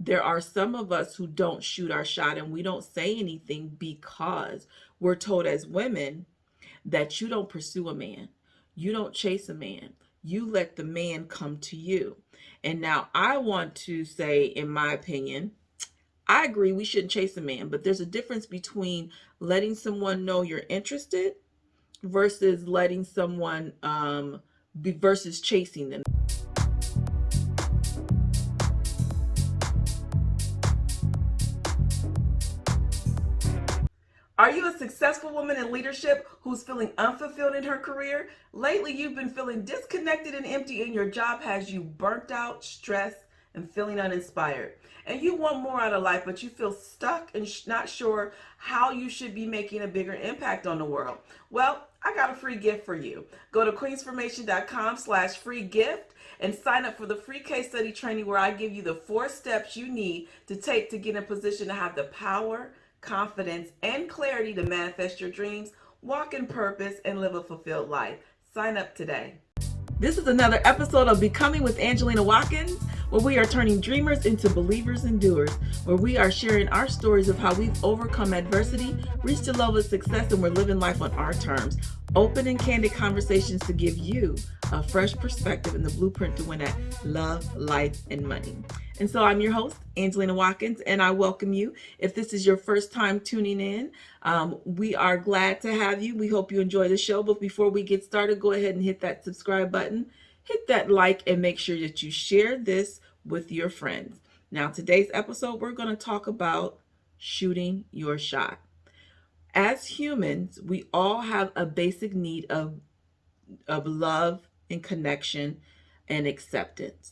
there are some of us who don't shoot our shot and we don't say anything because we're told as women that you don't pursue a man, you don't chase a man, you let the man come to you. And now I want to say, in my opinion, I agree we shouldn't chase a man, but there's a difference between letting someone know you're interested versus letting someone versus chasing them. Are you a successful woman in leadership who's feeling unfulfilled in her career? Lately, you've been feeling disconnected and empty, and your job has you burnt out, stressed, and feeling uninspired. And you want more out of life, but you feel stuck and not sure how you should be making a bigger impact on the world. Well, I got a free gift for you. Go to queensformation.com/free gift and sign up for the free case study training where I give you the 4 steps you need to take to get in a position to have the power, confidence, and clarity to manifest your dreams, walk in purpose, and live a fulfilled life. Sign up today. This is another episode of Becoming with Angelina Watkins, where we are turning dreamers into believers and doers, where we are sharing our stories of how we've overcome adversity, reached a level of success, and we're living life on our terms. Open and candid conversations to give you a fresh perspective and the blueprint to win at love, life, and money. And so I'm your host, Angelina Watkins, and I welcome you. If this is your first time tuning in, we are glad to have you. We hope you enjoy the show. But before we get started, go ahead and hit that subscribe button, hit that like, and make sure that you share this with your friends. Now, today's episode, we're going to talk about shooting your shot. As humans, we all have a basic need of love and connection and acceptance.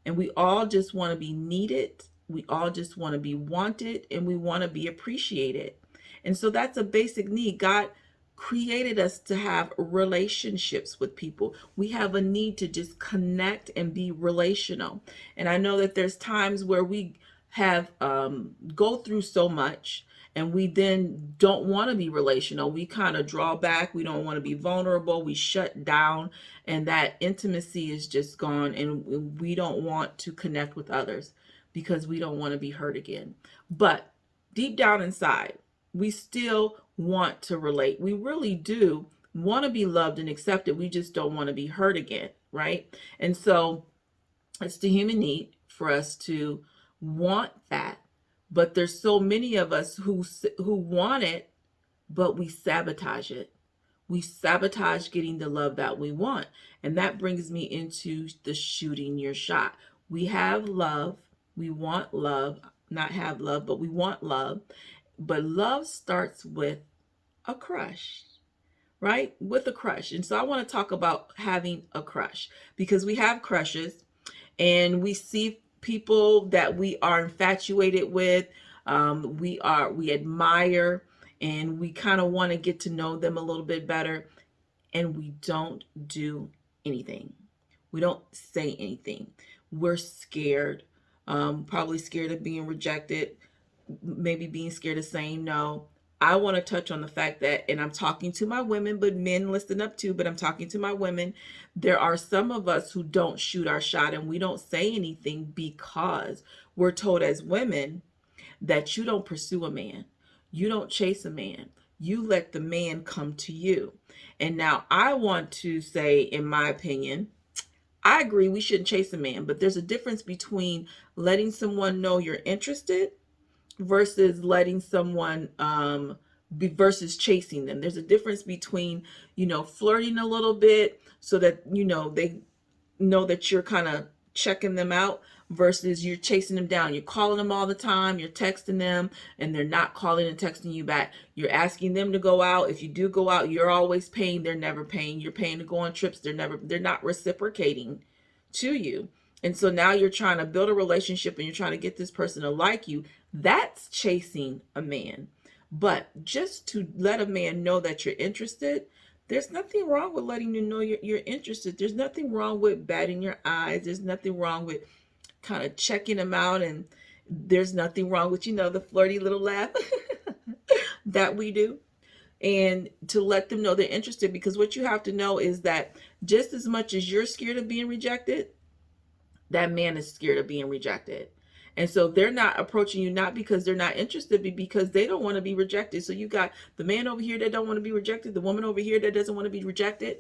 And we all just want to be needed. We all just want to be wanted, and we want to be appreciated. And so that's a basic need. God created us to have relationships with people. We have a need to just connect and be relational. And I know that there's times where we have go through so much and we then don't want to be relational. We kind of draw back. We don't want to be vulnerable. We shut down, and that intimacy is just gone, and we don't want to connect with others because we don't want to be hurt again. But deep down inside, we still want to relate. We really do want to be loved and accepted. We just don't want to be hurt again, right? And so it's the human need for us to want that. But there's so many of us who want it, but we sabotage it. We sabotage getting the love that we want. And that brings me into the shooting your shot. We have love. We want love. Not have love, but we want love. But love starts with a crush, right? With a crush. And so I want to talk about having a crush, because we have crushes and we see people that we are infatuated with, we admire, and we kind of want to get to know them a little bit better, and we don't do anything. We don't say anything. We're scared, probably scared of being rejected, maybe being scared of saying no. I want to touch on the fact that, and I'm talking to my women, but men listen up too, but I'm talking to my women. There are some of us who don't shoot our shot and we don't say anything because we're told as women that you don't pursue a man, you don't chase a man, you let the man come to you. And now I want to say, in my opinion, I agree we shouldn't chase a man, but there's a difference between letting someone know you're interested versus letting someone versus chasing them. There's a difference between, flirting a little bit so that, they know that you're kind of checking them out versus you're chasing them down. You're calling them all the time, you're texting them, and they're not calling and texting you back. You're asking them to go out. If you do go out, you're always paying, they're never paying. You're paying to go on trips, they're not reciprocating to you. And so now you're trying to build a relationship and you're trying to get this person to like you. That's chasing a man. But just to let a man know that you're interested, there's nothing wrong with letting you know you're interested. There's nothing wrong with batting your eyes. There's nothing wrong with kind of checking them out. And there's nothing wrong with, the flirty little laugh that we do. And to let them know they're interested, because what you have to know is that just as much as you're scared of being rejected, that man is scared of being rejected. And so they're not approaching you not because they're not interested, but because they don't want to be rejected. So you got the man over here that don't want to be rejected, the woman over here that doesn't want to be rejected.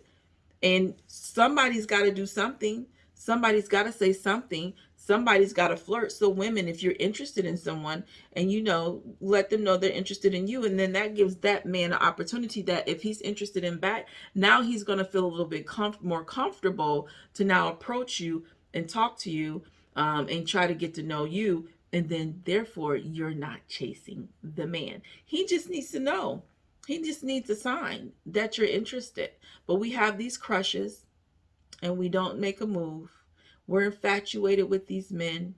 And somebody's got to do something. Somebody's got to say something. Somebody's got to flirt. So women, if you're interested in someone and let them know they're interested in you, and then that gives that man an opportunity that if he's interested in back, now he's going to feel a little bit more comfortable to now approach you and talk to you, and try to get to know you. And then therefore you're not chasing the man. He just needs to know. He just needs a sign that you're interested. But we have these crushes and we don't make a move. We're infatuated with these men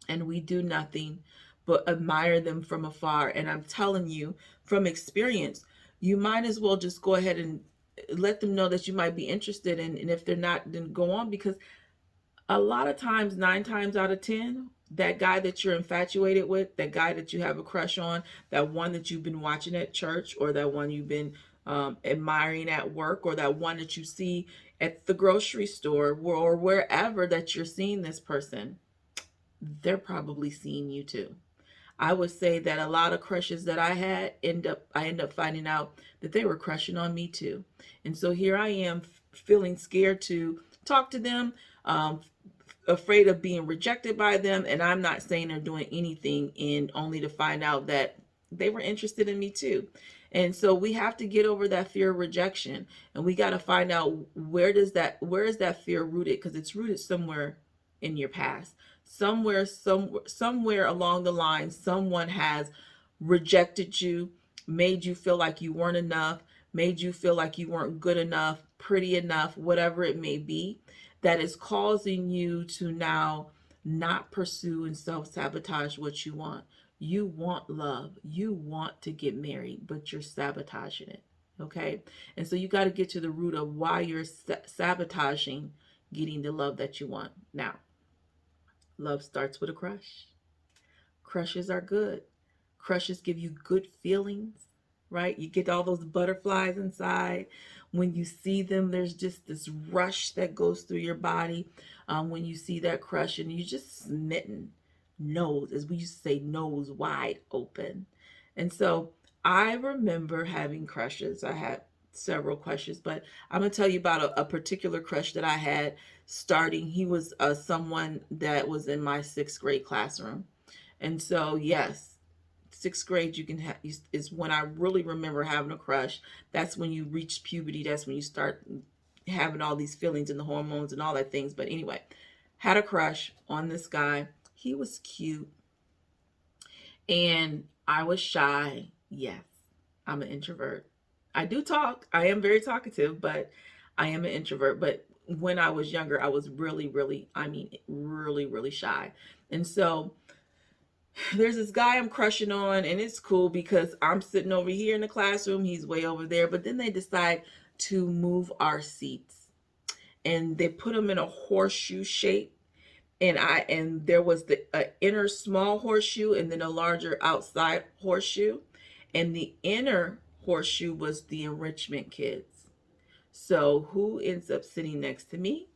and we do nothing but admire them from afar. And I'm telling you from experience, you might as well just go ahead and let them know that you might be interested in, and if they're not, then go on, because a lot of times, 9 times out of 10, that guy that you're infatuated with, that guy that you have a crush on, that one that you've been watching at church, or that one you've been admiring at work, or that one that you see at the grocery store, or wherever that you're seeing this person, they're probably seeing you too. I would say that a lot of crushes that I had I end up finding out that they were crushing on me too. And so here I am feeling scared to talk to them, afraid of being rejected by them, and I'm not saying they're doing anything, and only to find out that they were interested in me too. And so we have to get over that fear of rejection, and we got to find out where is that fear rooted, because it's rooted somewhere in your past. Somewhere along the line, someone has rejected you, made you feel like you weren't enough, made you feel like you weren't good enough, pretty enough, whatever it may be, that is causing you to now not pursue and self-sabotage what you want. You want love. You want to get married, but you're sabotaging it. Okay? And so you got to get to the root of why you're sabotaging getting the love that you want. Now, love starts with a crush. Crushes are good. Crushes give you good feelings, right? You get all those butterflies inside. When you see them, there's just this rush that goes through your body when you see that crush, and you're just smitten. Nose, as we used to say, nose wide open. And so I remember having crushes. I had several crushes, but I'm going to tell you about a particular crush that I had starting. He was someone that was in my 6th grade classroom. And so, yes, 6th grade you can have is when I really remember having a crush. That's when you reach puberty. That's when you start having all these feelings and the hormones and all that things. But anyway, had a crush on this guy. He was cute and I was shy. Yes, I'm an introvert. I do talk. I am very talkative, but I am an introvert. But when I was younger, I was really, really, I mean, really, really shy. And so there's this guy I'm crushing on, and it's cool because I'm sitting over here in the classroom, he's way over there. But then they decide to move our seats, and they put them in a horseshoe shape. And there was the inner small horseshoe, and then a larger outside horseshoe, and the inner horseshoe was the enrichment kids. So who ends up sitting next to me?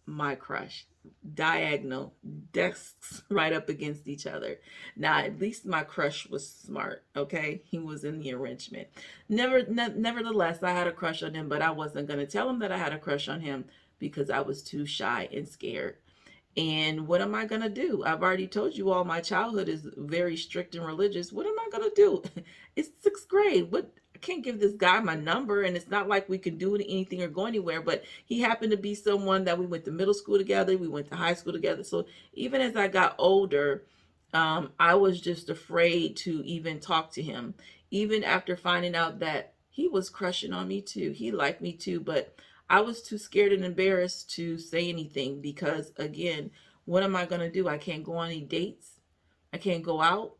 My crush. Diagonal desks right up against each other. Now at least my crush was smart. Okay, he was in the arrangement. Nevertheless, I had a crush on him, but I wasn't going to tell him that I had a crush on him because I was too shy and scared. And what am I going to do? I've already told you all my childhood is very strict and religious. What am I going to do? It's 6th grade. What? I can't give this guy my number, and it's not like we can do anything or go anywhere. But he happened to be someone that we went to middle school together. We went to high school together. So even as I got older, I was just afraid to even talk to him. Even after finding out that he was crushing on me too. He liked me too, but I was too scared and embarrassed to say anything because, again, what am I going to do? I can't go on any dates. I can't go out.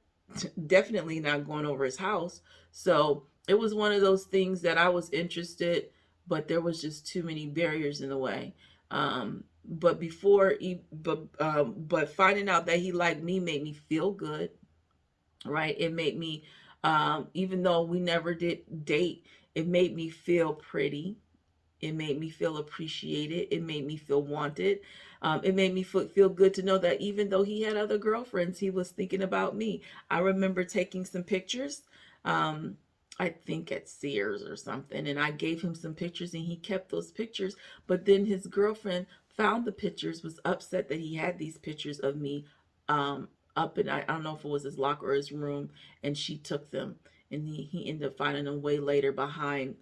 Definitely not going over his house. So it was one of those things that I was interested, but there was just too many barriers in the way. But finding out that he liked me made me feel good, right? It made me, even though we never did date, it made me feel pretty. It made me feel appreciated. It made me feel wanted. It made me feel good to know that even though he had other girlfriends, he was thinking about me. I remember taking some pictures, um, I think at Sears or something, and I gave him some pictures and he kept those pictures. But then his girlfriend found the pictures, was upset that he had these pictures of me up in, I don't know if it was his locker or his room, and she took them. And he ended up finding them way later behind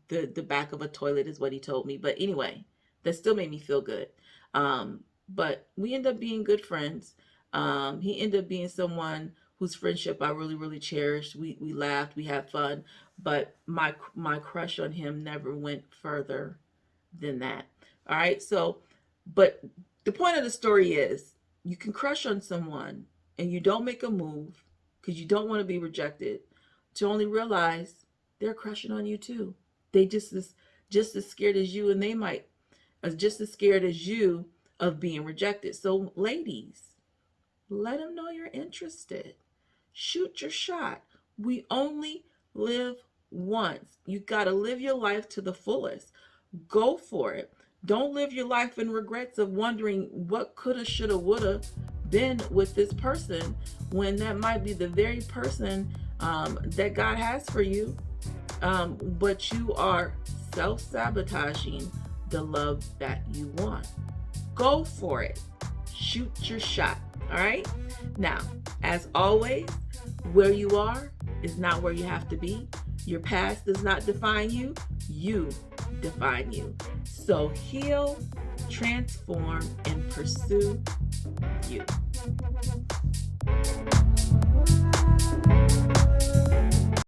the back of a toilet is what he told me. But anyway, that still made me feel good. But we ended up being good friends. He ended up being someone whose friendship I really, really cherished. We laughed, we had fun, but my crush on him never went further than that. All right. So, but the point of the story is you can crush on someone and you don't make a move because you don't want to be rejected, to only realize they're crushing on you too. They just as scared as you, and they might just as scared as you of being rejected. So ladies, let them know you're interested. Shoot your shot. We only live once. You got to live your life to the fullest. Go for it. Don't live your life in regrets of wondering what coulda, shoulda, woulda been with this person, when that might be the very person that God has for you. But you are self-sabotaging the love that you want. Go for it. Shoot your shot. All right. Now, as always, where you are is not where you have to be. Your past does not define you. You define you. So heal, transform, and pursue you.